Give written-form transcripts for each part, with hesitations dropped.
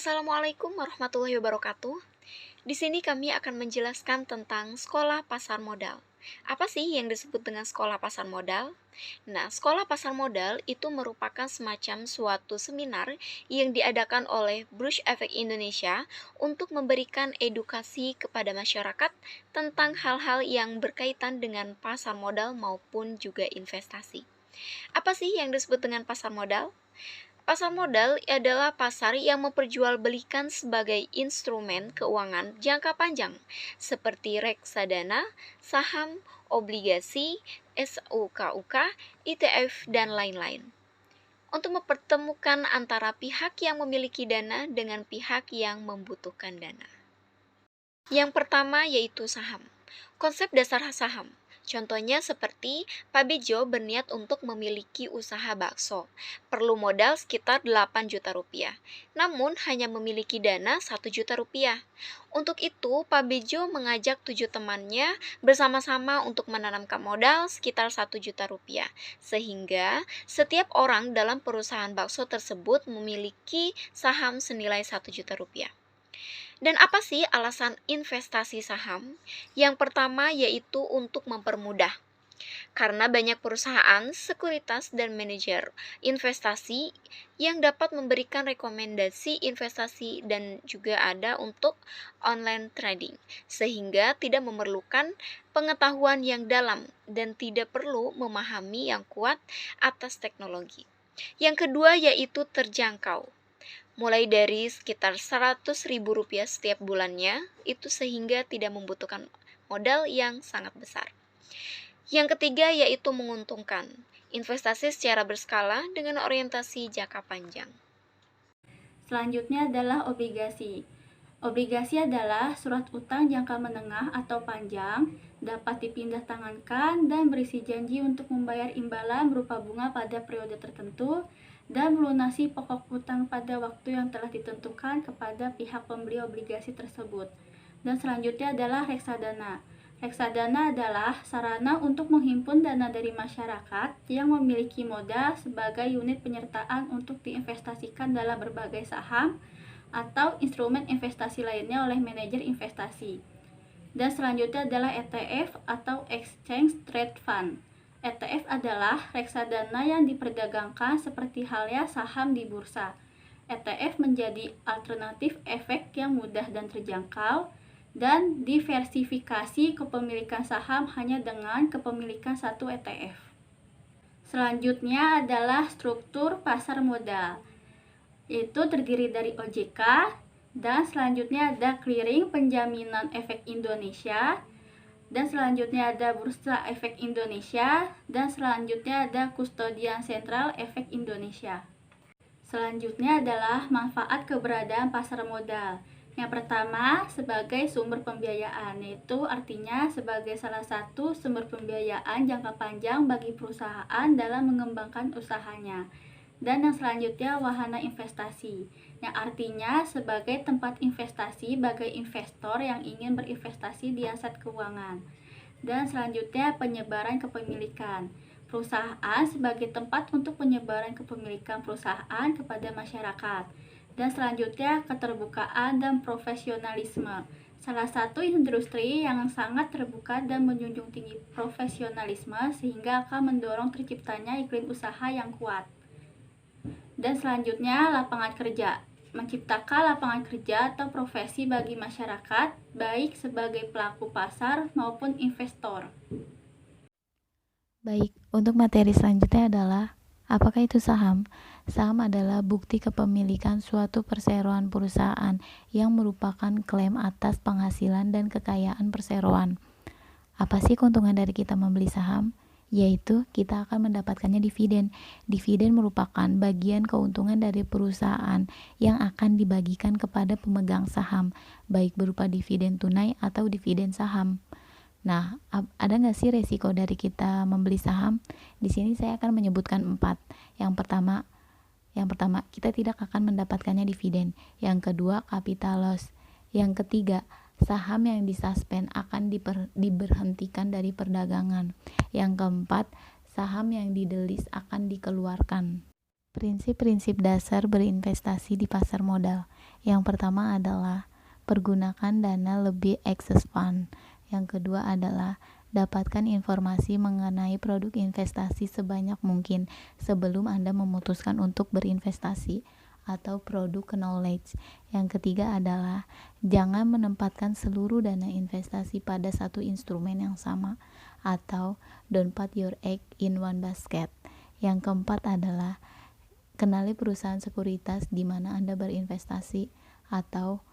Assalamualaikum warahmatullahi wabarakatuh. Di sini kami akan menjelaskan tentang sekolah pasar modal. Apa sih yang disebut dengan sekolah pasar modal? Nah, sekolah pasar modal itu merupakan semacam suatu seminar yang diadakan oleh Brush Efek Indonesia untuk memberikan edukasi kepada masyarakat tentang hal-hal yang berkaitan dengan pasar modal maupun juga investasi. Apa sih yang disebut dengan pasar modal? Pasar modal adalah pasar yang memperjualbelikan sebagai instrumen keuangan jangka panjang seperti reksadana, saham, obligasi, SUKUK, ETF, dan lain-lain. Untuk mempertemukan antara pihak yang memiliki dana dengan pihak yang membutuhkan dana. Yang pertama yaitu saham. Konsep dasar saham. Contohnya seperti Pak Bejo berniat untuk memiliki usaha bakso. Perlu modal sekitar 8 juta rupiah. Namun hanya memiliki dana 1 juta rupiah. Untuk itu, Pak Bejo mengajak 7 temannya bersama-sama untuk menanamkan modal sekitar 1 juta rupiah. Sehingga setiap orang dalam perusahaan bakso tersebut memiliki saham senilai 1 juta rupiah. Dan apa sih alasan investasi saham? Yang pertama yaitu untuk mempermudah. Karena banyak perusahaan, sekuritas, dan manajer investasi yang dapat memberikan rekomendasi investasi dan juga ada untuk online trading. Sehingga tidak memerlukan pengetahuan yang dalam dan tidak perlu memahami yang kuat atas teknologi. Yang kedua yaitu terjangkau, mulai dari sekitar Rp100.000 setiap bulannya, itu sehingga tidak membutuhkan modal yang sangat besar. Yang ketiga yaitu menguntungkan, investasi secara berskala dengan orientasi jangka panjang. Selanjutnya adalah obligasi. Obligasi adalah surat utang jangka menengah atau panjang, dapat dipindah tangankan dan berisi janji untuk membayar imbalan berupa bunga pada periode tertentu dan melunasi pokok utang pada waktu yang telah ditentukan kepada pihak pembeli obligasi tersebut. Dan selanjutnya adalah reksadana. Reksadana adalah sarana untuk menghimpun dana dari masyarakat yang memiliki modal sebagai unit penyertaan untuk diinvestasikan dalam berbagai saham atau instrumen investasi lainnya oleh manajer investasi. Dan selanjutnya adalah ETF atau Exchange Trade Fund. ETF adalah reksadana yang diperdagangkan seperti halnya saham di bursa. ETF menjadi alternatif efek yang mudah dan terjangkau dan diversifikasi kepemilikan saham hanya dengan kepemilikan satu ETF. Selanjutnya adalah struktur pasar modal. Itu terdiri dari OJK, dan selanjutnya ada Clearing Penjaminan Efek Indonesia, dan selanjutnya ada Bursa Efek Indonesia, dan selanjutnya ada Kustodian Sentral Efek Indonesia. Selanjutnya adalah manfaat keberadaan pasar modal. Yang pertama, sebagai sumber pembiayaan, yaitu artinya sebagai salah satu sumber pembiayaan jangka panjang bagi perusahaan dalam mengembangkan usahanya. Dan yang selanjutnya wahana investasi, yang artinya sebagai tempat investasi bagi investor yang ingin berinvestasi di aset keuangan. Dan selanjutnya penyebaran kepemilikan, perusahaan sebagai tempat untuk penyebaran kepemilikan perusahaan kepada masyarakat. Dan selanjutnya keterbukaan dan profesionalisme, salah satu industri yang sangat terbuka dan menjunjung tinggi profesionalisme sehingga akan mendorong terciptanya iklim usaha yang kuat. Dan selanjutnya lapangan kerja, menciptakan lapangan kerja atau profesi bagi masyarakat baik sebagai pelaku pasar maupun investor. Baik, untuk materi selanjutnya adalah apakah itu saham? Saham adalah bukti kepemilikan suatu perseroan perusahaan yang merupakan klaim atas penghasilan dan kekayaan perseroan. Apa sih keuntungan dari kita membeli saham? Yaitu kita akan mendapatkannya dividen. Dividen merupakan bagian keuntungan dari perusahaan yang akan dibagikan kepada pemegang saham, baik berupa dividen tunai atau dividen saham. Nah, ada nggak sih resiko dari kita membeli saham? Di sini saya akan menyebutkan 4. Yang pertama, kita tidak akan mendapatkannya dividen. Yang kedua, capital loss. Yang ketiga, saham yang disuspend akan diberhentikan dari perdagangan. Yang keempat, saham yang didelis akan dikeluarkan. Prinsip-prinsip dasar berinvestasi di pasar modal. Yang pertama adalah pergunakan dana lebih excess fund. Yang kedua adalah dapatkan informasi mengenai produk investasi sebanyak mungkin sebelum Anda memutuskan untuk berinvestasi atau produk knowledge. Yang ketiga adalah jangan menempatkan seluruh dana investasi pada satu instrumen yang sama atau don't put your egg in one basket. Yang keempat adalah kenali perusahaan sekuritas di mana Anda berinvestasi atau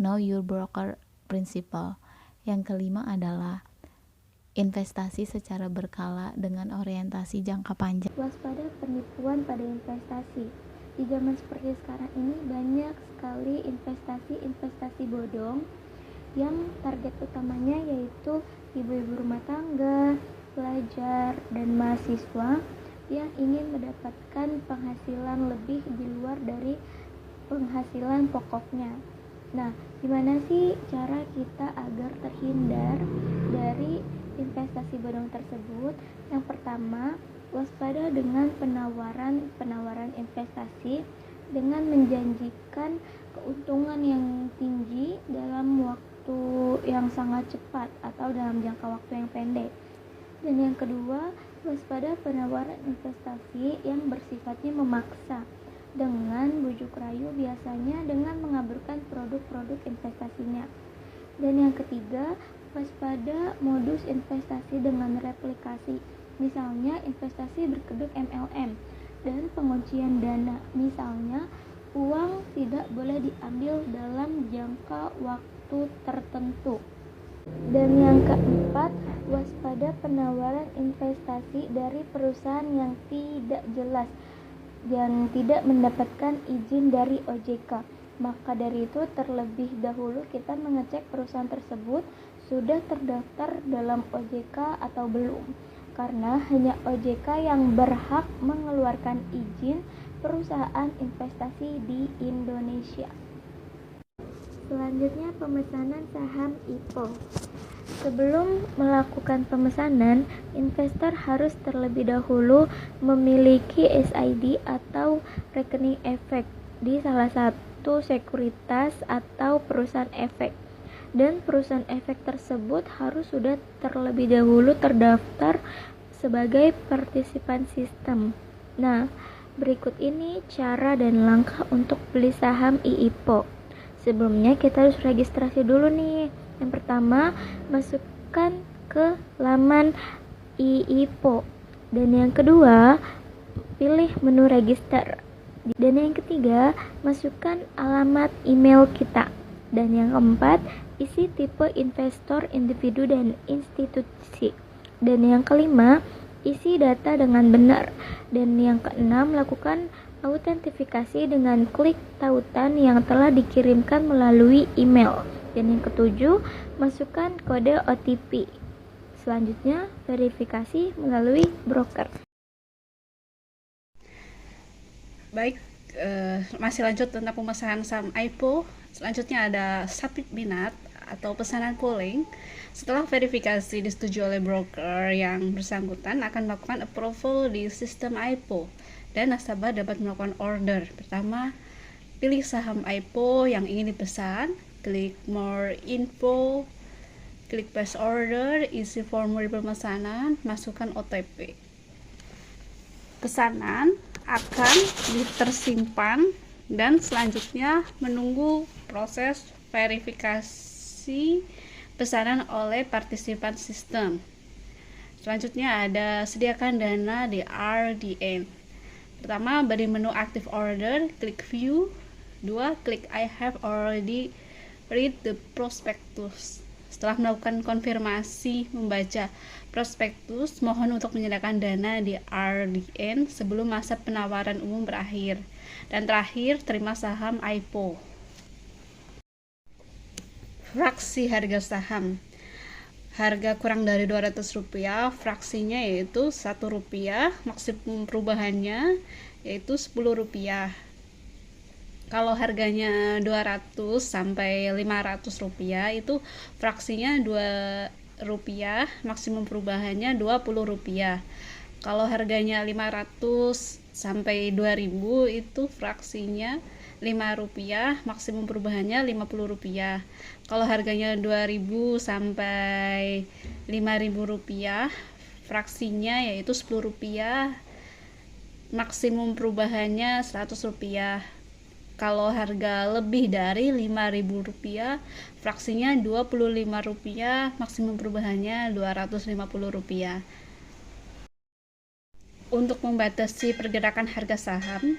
know your broker principal. Yang kelima adalah investasi secara berkala dengan orientasi jangka panjang. Waspada penipuan pada investasi. Di zaman seperti sekarang ini banyak sekali investasi bodong yang target utamanya yaitu ibu-ibu rumah tangga, pelajar, dan mahasiswa yang ingin mendapatkan penghasilan lebih di luar dari penghasilan pokoknya. Nah, gimana sih cara kita agar terhindar dari investasi bodong tersebut? Yang pertama, waspada dengan penawaran investasi dengan menjanjikan keuntungan yang tinggi dalam waktu yang sangat cepat atau dalam jangka waktu yang pendek. Dan yang kedua, waspada penawaran investasi yang bersifatnya memaksa dengan bujuk rayu, biasanya dengan mengaburkan produk-produk investasinya. Dan yang ketiga, waspada modus investasi dengan replikasi, misalnya investasi berkedok MLM dan penguncian dana, misalnya uang tidak boleh diambil dalam jangka waktu tertentu. Dan yang keempat, waspada penawaran investasi dari perusahaan yang tidak jelas dan tidak mendapatkan izin dari OJK. Maka dari itu terlebih dahulu kita mengecek perusahaan tersebut sudah terdaftar dalam OJK atau belum, karena hanya OJK yang berhak mengeluarkan izin perusahaan investasi di Indonesia. Selanjutnya, pemesanan saham IPO. Sebelum melakukan pemesanan, investor harus terlebih dahulu memiliki SID atau rekening efek di salah satu sekuritas atau perusahaan efek. Dan perusahaan efek tersebut harus sudah terlebih dahulu terdaftar sebagai partisipan sistem. Nah, berikut ini cara dan langkah untuk beli saham IIPO. Sebelumnya kita harus registrasi dulu nih. Yang pertama, masukkan ke laman IIPO. Dan yang kedua, pilih menu register. Dan yang ketiga, masukkan alamat email kita. Dan yang keempat, isi tipe investor, individu, dan institusi. Dan yang kelima, isi data dengan benar. Dan yang keenam, lakukan autentifikasi dengan klik tautan yang telah dikirimkan melalui email. Dan yang ketujuh, masukkan kode OTP. Selanjutnya, verifikasi melalui broker. Baik, masih lanjut tentang pemesanan saham IPO. Selanjutnya ada submit minat atau pesanan polling. Setelah verifikasi disetujui oleh broker yang bersangkutan akan melakukan approval di sistem IPO dan nasabah dapat melakukan order. Pertama, pilih saham IPO yang ingin dipesan, klik more info, klik place order, isi formulir pemesanan, masukkan OTP. Pesanan akan tersimpan dan selanjutnya menunggu proses verifikasi pesanan oleh partisipan sistem. Selanjutnya ada sediakan dana di RDN. Pertama, dari menu active order, klik view. 2, klik I have already read the prospectus. Setelah melakukan konfirmasi membaca prospektus, mohon untuk menyediakan dana di RDN sebelum masa penawaran umum berakhir. Dan terakhir, terima saham IPO. Fraksi harga saham. Harga kurang dari Rp200, fraksinya yaitu Rp1, maksimum perubahannya yaitu Rp10. Kalau harganya 200 sampai Rp500 itu fraksinya Rp2, maksimum perubahannya Rp20. Kalau harganya 500 sampai 2000 itu fraksinya Rp5, maksimum perubahannya Rp50. Kalau harganya Rp2.000 sampai Rp5.000, fraksinya yaitu Rp10, maksimum perubahannya Rp100. Kalau harga lebih dari Rp5.000, fraksinya Rp25, maksimum perubahannya Rp250. Untuk membatasi pergerakan harga saham,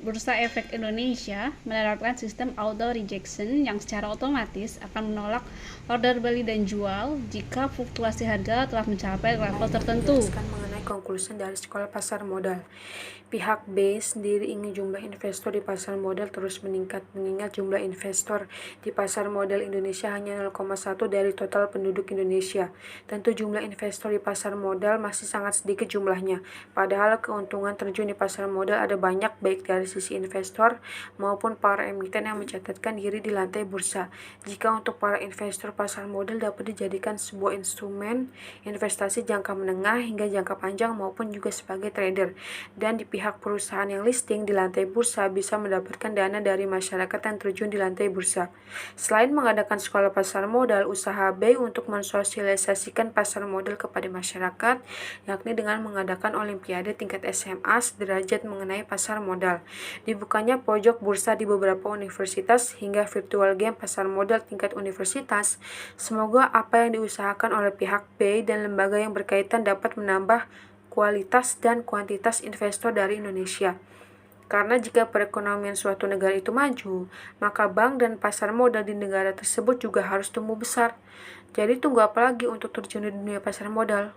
Bursa Efek Indonesia menerapkan sistem auto rejection yang secara otomatis akan menolak order beli dan jual jika fluktuasi harga telah mencapai level tertentu. Menjelaskan mengenai konklusi dari Sekolah Pasar Modal. Pihak B sendiri ingin jumlah investor di pasar modal terus meningkat, mengingat jumlah investor di pasar modal Indonesia hanya 0,1 dari total penduduk Indonesia. Tentu jumlah investor di pasar modal masih sangat sedikit jumlahnya, padahal keuntungan terjun di pasar modal ada banyak, baik dari sisi investor maupun para emiten yang mencatatkan diri di lantai bursa. Jika untuk para investor pasar modal dapat dijadikan sebuah instrumen investasi jangka menengah hingga jangka panjang maupun juga sebagai trader, dan di pihak perusahaan yang listing di lantai bursa bisa mendapatkan dana dari masyarakat yang terjun di lantai bursa. Selain mengadakan sekolah pasar modal, usaha B untuk mensosialisasikan pasar modal kepada masyarakat, yakni dengan mengadakan olimpiade tingkat SMA sederajat mengenai pasar modal. Dibukanya pojok bursa di beberapa universitas hingga virtual game pasar modal tingkat universitas. Semoga apa yang diusahakan oleh pihak B dan lembaga yang berkaitan dapat menambah kualitas dan kuantitas investor dari Indonesia. Karena jika perekonomian suatu negara itu maju, maka bank dan pasar modal di negara tersebut juga harus tumbuh besar. Jadi tunggu apa lagi untuk terjun di dunia pasar modal?